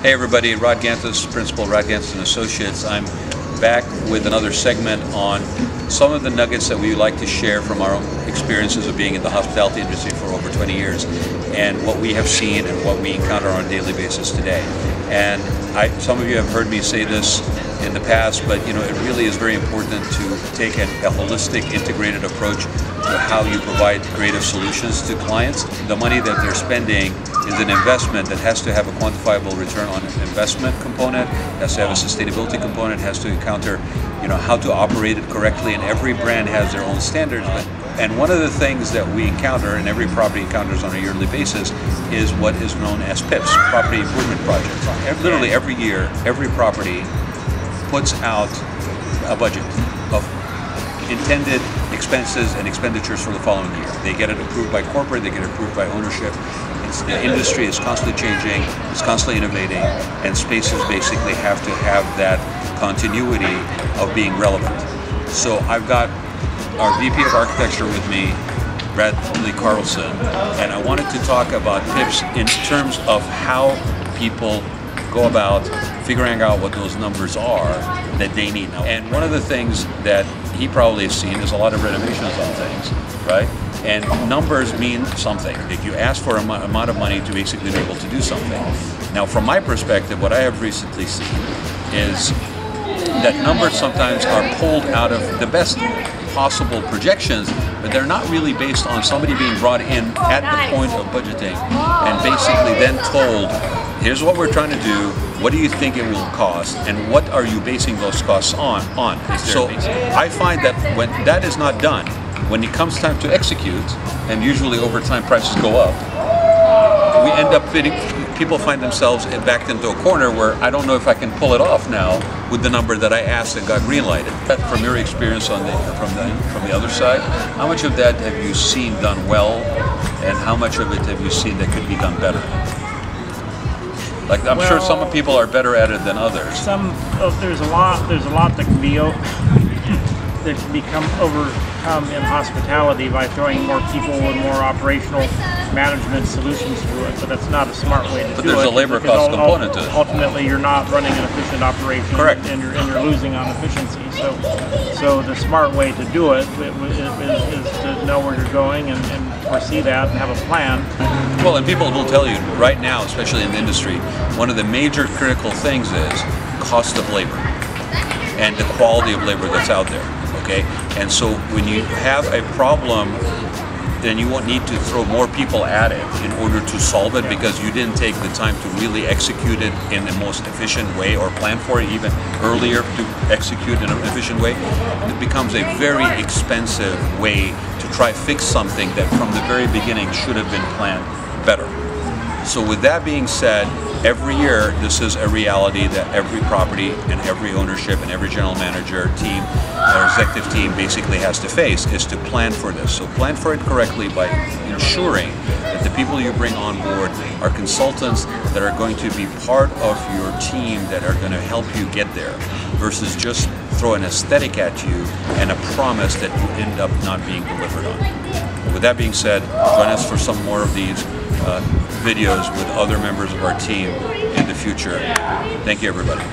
Hey everybody, Rod Gantis, Principal, Rod Gantis and Associates. I'm back with another segment on some of the nuggets that we like to share from our own experiences of being in the hospitality industry for over 20 years and what we have seen and what we encounter on a daily basis today. And some of you have heard me say this in the past, but it really is very important to take a holistic, integrated approach to how you provide creative solutions to clients. The money that they're spending is an investment that has to have a quantifiable return on investment component, has to have a sustainability component, has to encounter how to operate it correctly, and every brand has their own standards. And one of the things that we encounter, and every property encounters on a yearly basis, is what is known as PIPs, Property Improvement Projects. Literally every year, every property puts out a budget of intended expenses and expenditures for the following year. They get it approved by corporate, they get it approved by ownership. The industry is constantly changing, it's constantly innovating, and spaces basically have to have that continuity of being relevant. So I've got our VP of Architecture with me, Bradley Carlson, and I wanted to talk about PIPs in terms of how people go about figuring out what those numbers are that they need now. And one of the things that he probably has seen is a lot of renovations on things, right? And numbers mean something. If you ask for an amount of money to basically be able to do something. Now, from my perspective, what I have recently seen is that numbers sometimes are pulled out of the best possible projections, but they're not really based on somebody being brought in at the point of budgeting and basically then told, here's what we're trying to do, what do you think it will cost, and what are you basing those costs on? So I find that when that is not done, when it comes time to execute, and usually over time prices go up, we end up people find themselves backed into a corner where I don't know if I can pull it off now with the number that I asked and got green-lighted. From your experience from the other side, how much of that have you seen done well, and how much of it have you seen that could be done better? Like, I'm sure some people are better at it than others. There's a lot that can be overcome in hospitality by throwing more people and more operational management solutions to it, but that's not a smart way to do it. But there's a labor cost component to it. Ultimately, you're not running an efficient operation. Correct. And you're losing on efficiency. So the smart way to do it is to know where you're going and foresee that and have a plan. Well, and people will tell you right now, especially in the industry, one of the major critical things is cost of labor and the quality of labor that's out there, okay? And so when you have a problem, then you won't need to throw more people at it in order to solve it, because you didn't take the time to really execute it in the most efficient way or plan for it even earlier to execute in an efficient way. It becomes a very expensive way to try fix something that from the very beginning should have been planned better. So with that being said, every year this is a reality that every property and every ownership and every general manager team or executive team basically has to face, is to plan for this. So plan for it correctly by ensuring that the people you bring on board are consultants that are going to be part of your team, that are going to help you get there, versus just throw an aesthetic at you and a promise that you end up not being delivered on. And with that being said, join us for some more of these videos with other members of our team in the future. Thank you, everybody.